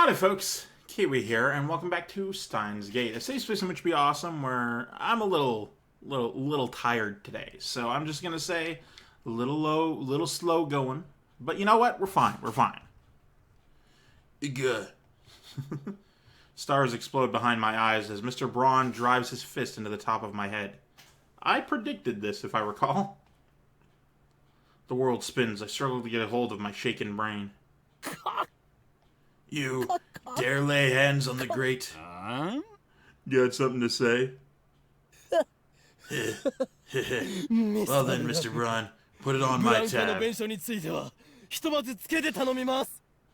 Howdy folks, Keywii here, and welcome back to Steins Gate, a safe space in which be awesome, where I'm a little tired today. So I'm just gonna say, a little low, a little slow going. But you know what? We're fine. We're fine. Good. Stars explode behind my eyes as Mr. Braun drives his fist into the top of my head. I predicted this, if I recall. The world spins. I struggle to get a hold of my shaken brain. You dare lay hands on the grate? Got something to say? Well then, Mr. Braun, put it on my tab.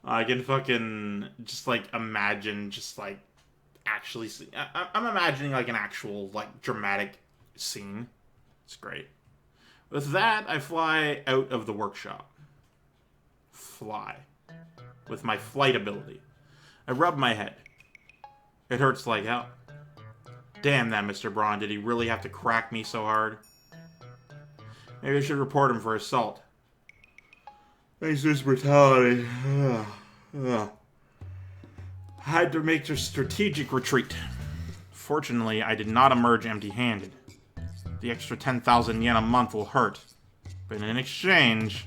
I can fucking just like imagine, just like actually see. I'm imagining like an actual like dramatic scene. It's great. With that, I fly out of the workshop. Fly. With my flight ability. I rub my head. It hurts like hell. Damn that Mr. Braun, did he really have to crack me so hard? Maybe I should report him for assault. Thanks to his brutality. I had to make a strategic retreat. Fortunately, I did not emerge empty-handed. The extra 10,000 yen a month will hurt. But in exchange,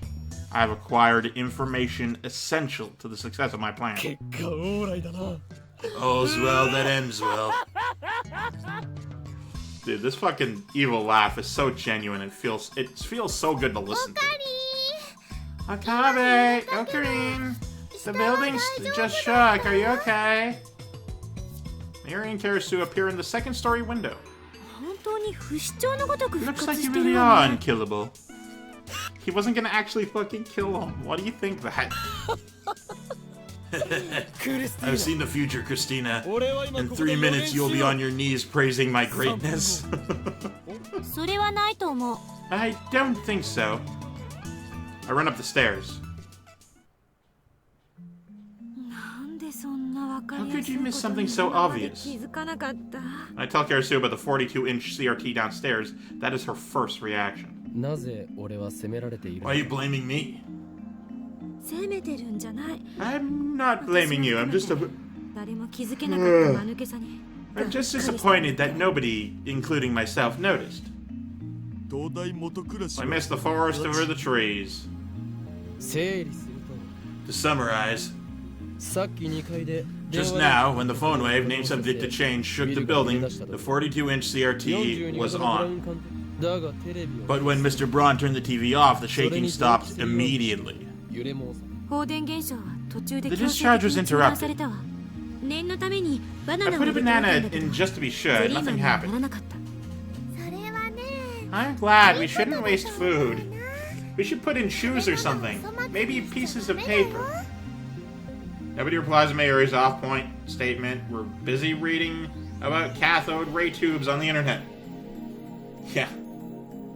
I have acquired information essential to the success of my plan. All's well that ends well. Dude, this fucking evil laugh is so genuine. It feels so good to listen to. Okabe! Okarin! The building's just shook. Are you okay? Mary and Karasu appear in the second-story window. Looks like you really are unkillable. He wasn't gonna actually fucking kill him. What do you think that? I've seen the future, Christina. In 3 minutes, you'll be on your knees praising my greatness. I don't think so. I run up the stairs. How could you miss something so obvious? I tell Karasu about the 42-inch CRT downstairs. That is her first reaction. Why are you blaming me? I'm not blaming you. I'm just disappointed that nobody, including myself, noticed. I missed the forest over the trees. To summarize, just now, when the phone wave, named subject to change, shook the building, the 42-inch CRT was on. But when Mr. Braun turned the TV off, the shaking stopped immediately. The discharge was interrupted. I put a banana in just to be sure. Nothing happened. I'm glad. We shouldn't waste food. We should put in shoes or something. Maybe pieces of paper. Nobody replies to Mayuri's off-point statement. We're busy reading about cathode ray tubes on the internet. Yeah,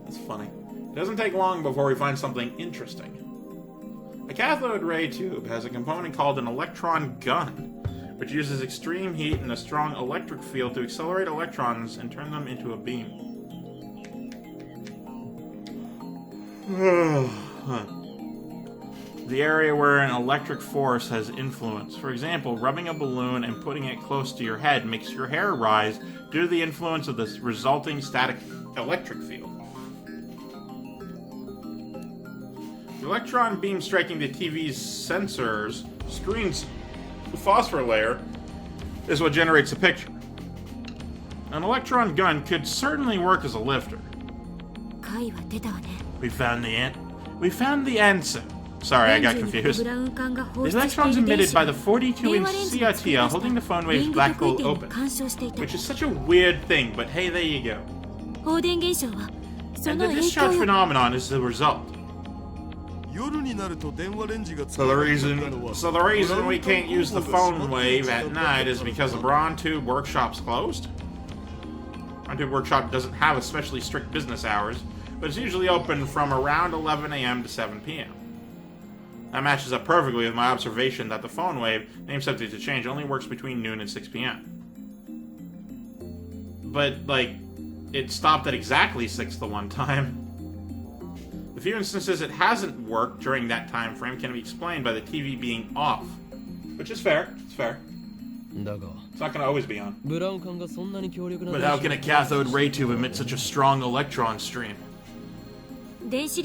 that's funny. It doesn't take long before we find something interesting. A cathode ray tube has a component called an electron gun, which uses extreme heat and a strong electric field to accelerate electrons and turn them into a beam. The area where an electric force has influence. For example, rubbing a balloon and putting it close to your head makes your hair rise due to the influence of the resulting static electric field. The electron beam striking the TV's sensors, screen's phosphor layer, is what generates the picture. An electron gun could certainly work as a lifter. We found the answer. Sorry, I got confused. The electrons emitted by the 42-inch CRT are holding the phone wave's black hole open, which is such a weird thing, but hey, there you go. And the discharge phenomenon is the result. So the reason we can't use the phone wave at night is because the Braun Tube Workshop's closed? Braun Tube Workshop doesn't have especially strict business hours, but it's usually open from around 11 a.m. to 7 p.m. That matches up perfectly with my observation that the phone wave, named subject to change, only works between noon and 6 p.m. But, like, it stopped at exactly 6 the one time. The few instances it hasn't worked during that time frame can be explained by the TV being off. Which is fair. It's fair. It's not going to always be on. But how can a cathode ray tube emit such a strong electron stream? It's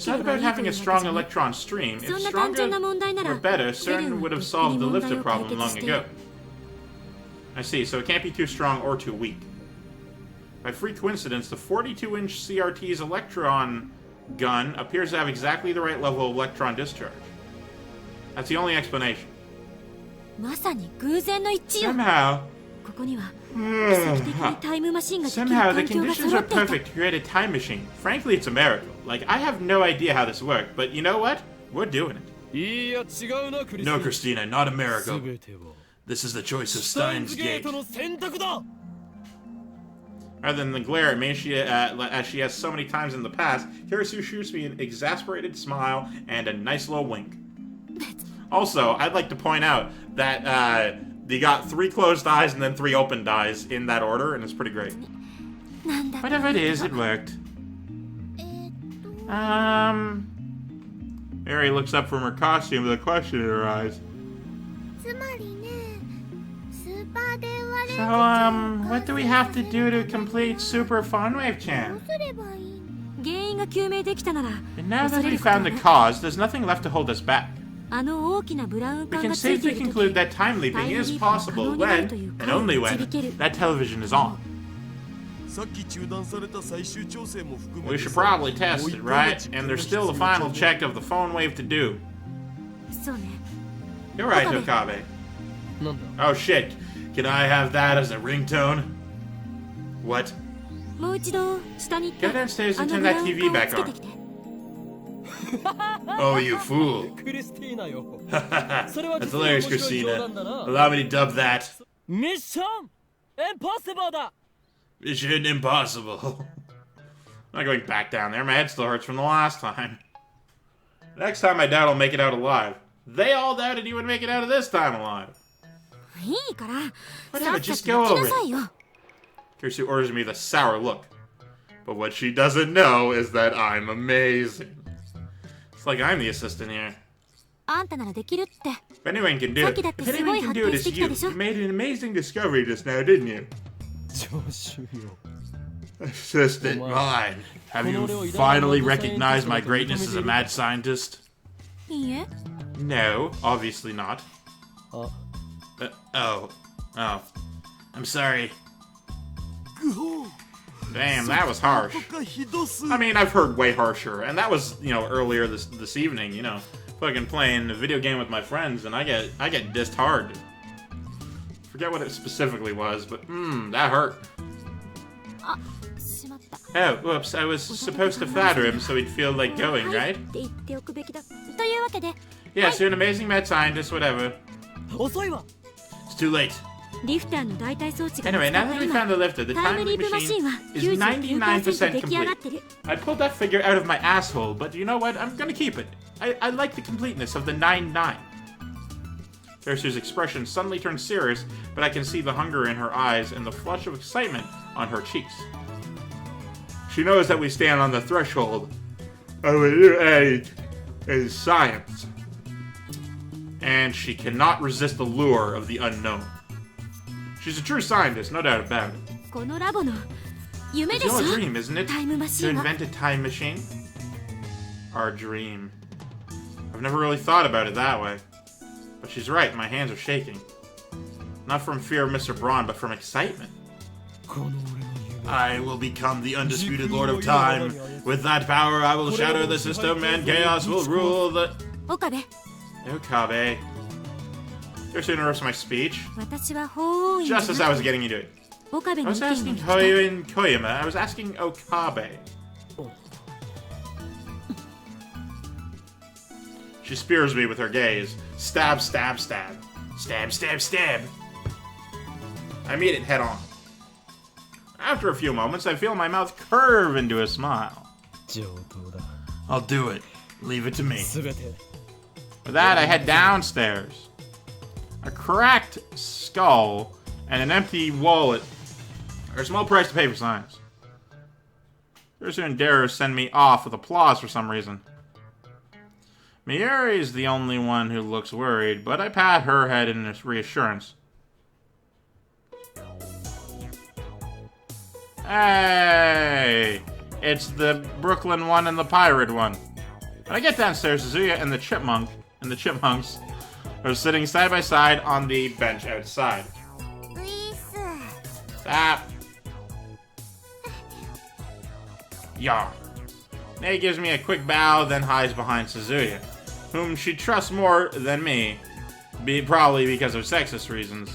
not about having a strong electron stream. If stronger or better, CERN would have solved the lifter problem long ago. I see, so it can't be too strong or too weak. By free coincidence, the 42-inch CRT's electron gun appears to have exactly the right level of electron discharge. That's the only explanation. Somehow, the conditions are perfect to create a time machine. Frankly, it's a miracle. Like, I have no idea how this worked, but you know what? We're doing it. No, Christina, not a miracle. This is the choice of Steins Gate. Rather than the glare at me, as she has so many times in the past, Hirasu shoots me an exasperated smile and a nice little wink. Also, I'd like to point out that they got 3 closed eyes and then 3 opened eyes in that order, and it's pretty great. Whatever it is, it worked. Mary looks up from her costume with a question in her eyes. So, what do we have to do to complete Super Funwave-chan? And now that we found the cause, there's nothing left to hold us back. We can safely conclude that time leaping is possible when, and only when, that television is on. We should probably test it, right? And there's still the final check of the phone wave to do. You're right, Okabe. Oh shit, can I have that as a ringtone? What? Go downstairs and turn that TV back on. Oh, you fool. That's hilarious, Christina. Allow me to dub that. Mission Impossible! Mission Impossible. I'm not going back down there. My head still hurts from the last time. Next time I doubt I'll make it out alive. They all doubted you would make it out of this time alive. Whatever, just go over it. Kirsu orders me the sour look. But what she doesn't know is that I'm amazing. It's like I'm the assistant here. If anyone can do it, it's you. You made an amazing discovery just now, didn't you? Assistant mine. Have you finally recognized my greatness as a mad scientist? No, obviously not. Oh. I'm sorry. Damn, that was harsh. I mean, I've heard way harsher, and that was, earlier this evening, fucking playing a video game with my friends, and I get dissed hard. Forget what it specifically was, but that hurt. Oh, whoops, I was supposed to flatter him so he'd feel like going, right? Yes, you're an amazing mad scientist, whatever. It's too late. Anyway, now that we found the lifter, the time machine is 99% complete. I pulled that figure out of my asshole, but you know what? I'm gonna keep it. I like the completeness of the 9-9. Hirasu's expression suddenly turns serious, but I can see the hunger in her eyes and the flush of excitement on her cheeks. She knows that we stand on the threshold of a new age in science, and she cannot resist the lure of the unknown. She's a true scientist, no doubt about it. It's your dream, isn't it? To invent a time machine? Our dream. I've never really thought about it that way. But she's right, my hands are shaking. Not from fear of Mr. Braun, but from excitement. I will become the undisputed Lord of Time. With that power, I will shatter the system, and chaos will rule the... Okabe. You're so interrupting my speech. Just as I was getting into it. I was asking Hououin Kyouma. I was asking Okabe. She spears me with her gaze. Stab, stab, stab. Stab, stab, stab. I meet it head on. After a few moments, I feel my mouth curve into a smile. I'll do it. Leave it to me. With that, I head downstairs. A cracked skull and an empty wallet are a small price to pay for science. Hirsu and Dara send me off with applause for some reason. Miyuri's the only one who looks worried, but I pat her head in reassurance. Hey! It's the Brooklyn one and the pirate one. When I get downstairs, Suzuya and the chipmunks are sitting side by side on the bench outside. Stop. Yawn. Nay gives me a quick bow, then hides behind Suzuya, whom she trusts more than me, probably because of sexist reasons.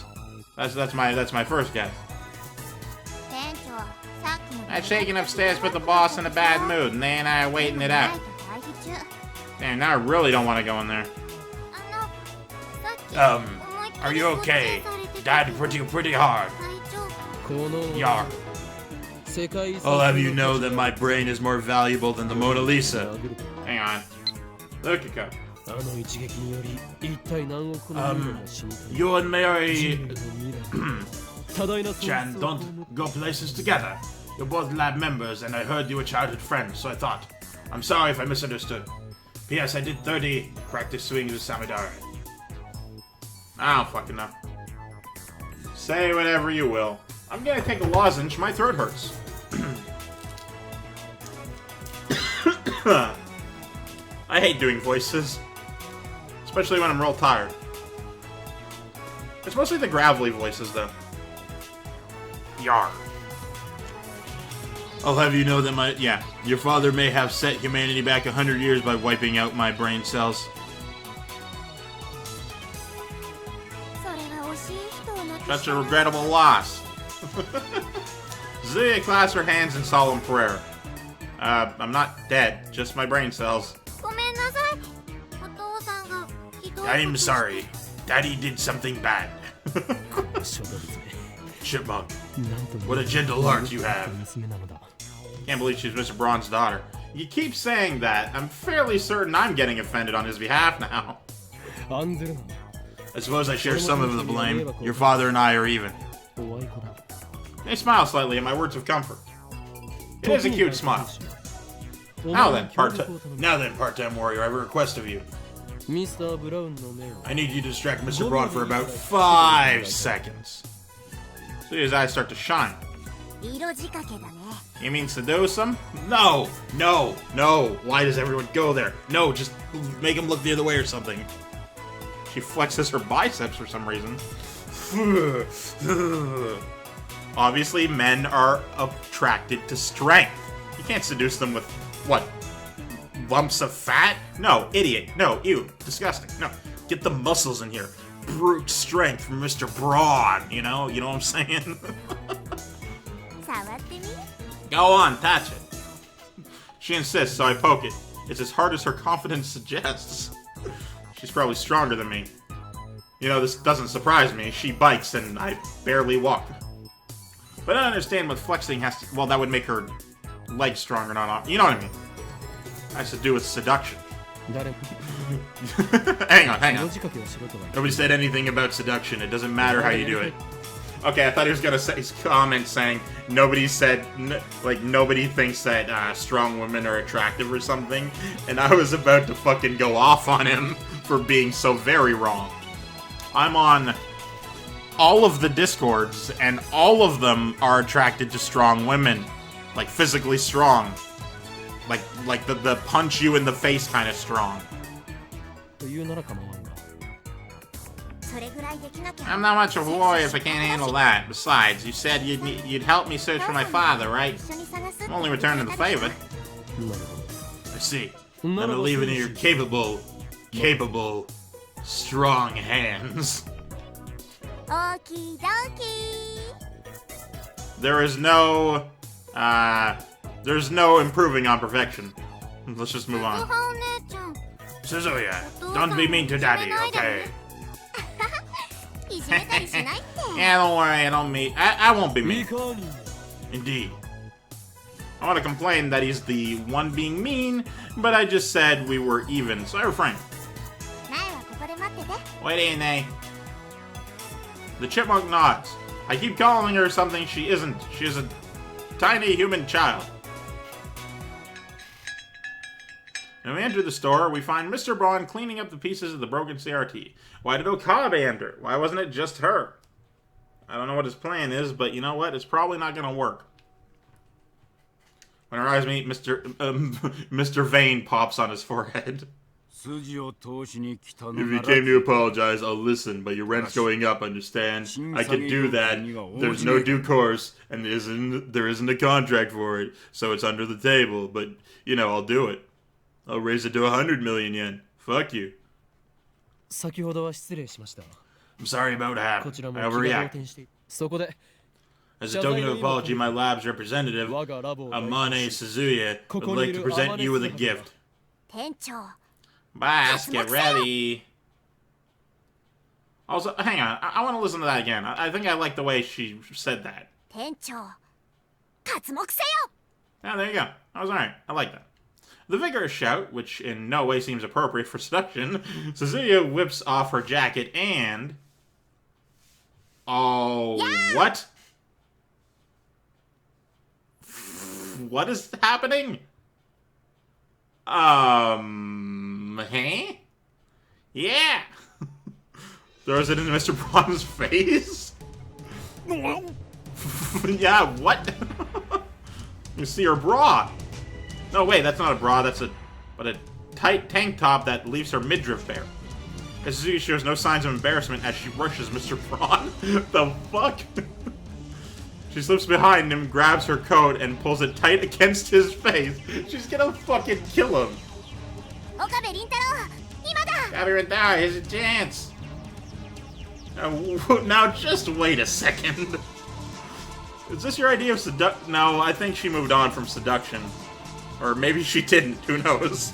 That's my first guess. That shaking upstairs put the boss in a bad mood, and Nay and I are waiting it out. Damn, now I really don't want to go in there. Are you okay? Died pretty hard. Yar. I'll have you know that my brain is more valuable than the Mona Lisa. Hang on. Look at you and Mary Chan don't go places together. You're both lab members, and I heard you were childhood friends, so I thought. I'm sorry if I misunderstood. P.S. I did 30 practice swings with Samidare. I don't fucking know. Say whatever you will. I'm gonna take a lozenge, my throat hurts. I hate doing voices. Especially when I'm real tired. It's mostly the gravelly voices, though. Yar. I'll have you know that your father may have set humanity back 100 years by wiping out my brain cells. Such a regrettable loss. Zuya clasps her hands in solemn prayer. I'm not dead, just my brain cells. I'm sorry. Daddy did something bad. Chipmunk, what a gentle heart you have. Can't believe she's Mr. Braun's daughter. You keep saying that. I'm fairly certain I'm getting offended on his behalf now. I suppose I share some of the blame. Your father and I are even. They smile slightly at my words of comfort. It is a cute smile. Now then, part-time warrior, I have a request of you. I need you to distract Mr. Braun for about 5 seconds. See his eyes start to shine. You mean seduce him? No! No! No! Why does everyone go there? No, just make him look the other way or something. She flexes her biceps for some reason. Obviously, men are attracted to strength. You can't seduce them with, what, lumps of fat? No, idiot. No, ew, disgusting. No, get the muscles in here. Brute strength from Mr. Braun, you know what I'm saying? Go on, touch it. She insists, so I poke it. It's as hard as her confidence suggests. She's probably stronger than me. You know, this doesn't surprise me. She bikes and I barely walk. But I don't understand what flexing has to... Well, that would make her legs stronger, not off. You know what I mean? It has to do with seduction. Hang on. Nobody said anything about seduction. It doesn't matter how you do it. Okay, I thought he was gonna say his comment saying nobody said, nobody thinks that strong women are attractive or something, and I was about to fucking go off on him for being so very wrong. I'm on all of the Discords, and all of them are attracted to strong women. Like, physically strong. Like the punch you in the face kind of strong. I'm not much of a warrior if I can't handle that. Besides, you said you'd help me search for my father, right? I'm only returning the favor. I see. Then I'll leave it in your capable, strong hands. Okie dokie. There's no improving on perfection. Let's just move on. Suzuya, don't be mean to Daddy, okay? Yeah, don't worry, I won't be mean. Indeed. I want to complain that he's the one being mean, but I just said we were even, so I refrain. Wait, Nay. The chipmunk nods. I keep calling her something she isn't. She is a tiny human child. When we enter the store, we find Mr. Braun cleaning up the pieces of the broken CRT. Why did Okabe enter? Why wasn't it just her? I don't know what his plan is, but you know what? It's probably not going to work. When our eyes meet, Mr. Vane pops on his forehead. If you came to apologize, I'll listen, but your rent's going up, understand? I can do that. There's no due course, and there isn't a contract for it, so it's under the table, but, you know, I'll do it. I'll raise it to 100 million yen. Fuck you. I'm sorry about what happened. I overreacted. As a token of apology, my lab's representative, Amane Suzuya, would like to present you with a gift. Boss, get ready. Also, hang on. I want to listen to that again. I think I like the way she said that. Yeah, there you go. That was alright. I like that. The vigorous shout, which in no way seems appropriate for seduction, Suzuya whips off her jacket and... Oh, yeah. What? What is happening? Hey? Yeah! Throws it into Mr. Braun's face? Yeah, what? You see her bra. No, wait, that's not a bra, that's a tight tank top that leaves her midriff bare. Suzuki shows no signs of embarrassment as she rushes Mr. Braun. The fuck? She slips behind him, grabs her coat, and pulls it tight against his face. She's gonna fucking kill him. Okabe Rintaro, here's a chance. Now just wait a second. Is this your idea of seduction? No, I think she moved on from seduction. Or maybe she didn't, who knows?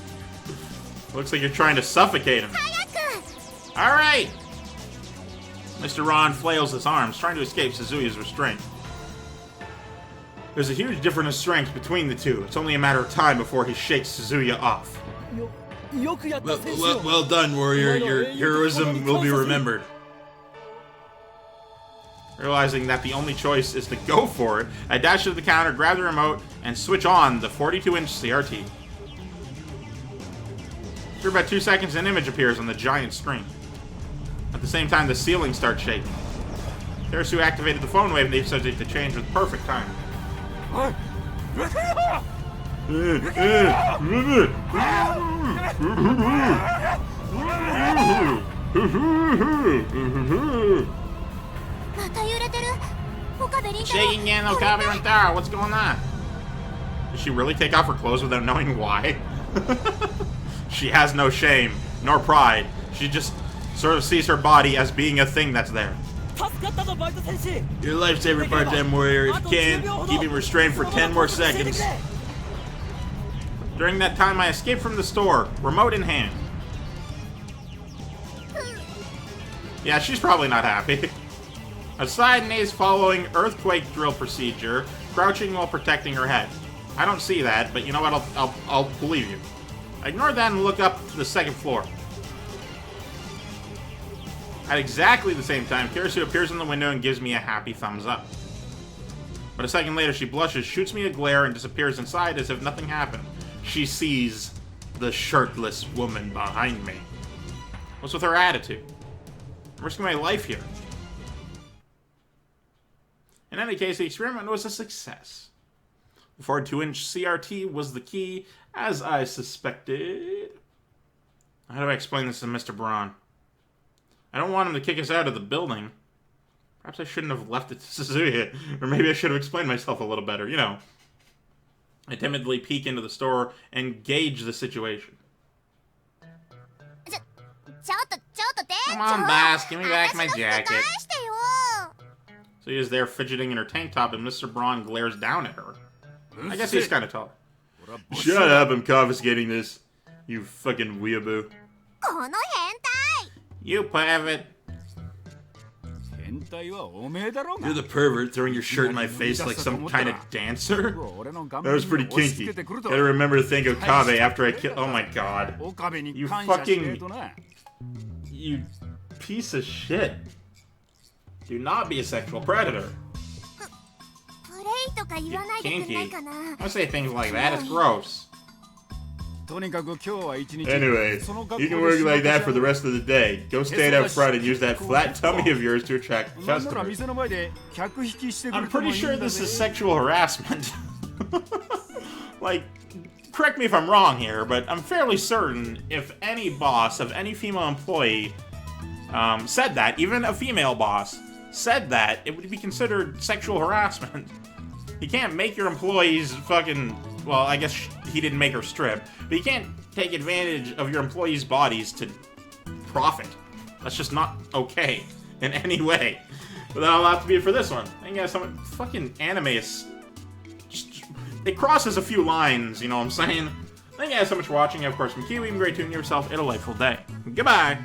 Looks like you're trying to suffocate him. Alright! Mr. Ron flails his arms, trying to escape Suzuya's restraint. There's a huge difference in strength between the two. It's only a matter of time before he shakes Suzuya off. Well done, warrior. Your heroism will be remembered. Realizing that the only choice is to go for it, I dash to the counter, grab the remote, and switch on the 42-inch CRT. After about 2 seconds, an image appears on the giant screen. At the same time, the ceiling starts shaking. Karasu activated the phone wave and the subject to change with perfect timing. Shaking again, Okabe Rintaro, what's going on? Did she really take off her clothes without knowing why? She has no shame, nor pride. She just sort of sees her body as being a thing that's there. Your lifesaver, part-time warrior. If you can, keep him restrained for 10 more seconds. During that time, I escaped from the store, remote in hand. Yeah, she's probably not happy. Aside Nay's following earthquake drill procedure, crouching while protecting her head. I don't see that, but you know what? I'll believe you. I ignore that and look up to the second floor. At exactly the same time, Karasu appears in the window and gives me a happy thumbs up. But a second later, she blushes, shoots me a glare, and disappears inside as if nothing happened. She sees the shirtless woman behind me. What's with her attitude? I'm risking my life here. In any case, the experiment was a success. The 42-inch CRT was the key, as I suspected. How do I explain this to Mr. Braun? I don't want him to kick us out of the building. Perhaps I shouldn't have left it to Suzuya, or maybe I should have explained myself a little better, you know. I timidly peek into the store and gauge the situation. Come on, boss, give me back my jacket. So he is there fidgeting in her tank top, and Mr. Braun glares down at her. I guess he's kind of tall. Shut up, I'm confiscating this. You fucking weeaboo. You pervert. You're the pervert throwing your shirt in my face like some kind of dancer? That was pretty kinky. Gotta remember to thank Okabe after I kill- Oh my god. You fucking... You piece of shit. Do not be a sexual predator. You're kinky. Don't say things like that, it's gross. Anyway, you can work like that for the rest of the day. Go stand out front and use that flat tummy of yours to attract customers. I'm pretty sure this is sexual harassment. Like, correct me if I'm wrong here, but I'm fairly certain if any boss of any female employee said that, even a female boss said that, it would be considered sexual harassment. You can't make your employees fucking... Well, I guess he didn't make her strip, but you can't take advantage of your employees' bodies to profit. That's just not okay in any way. But that'll have to be it for this one. I think some fucking anime is... It crosses a few lines, you know what I'm saying? Thank you guys so much for watching. Of course, from Keywii, great tuning yourself a delightful day. Goodbye!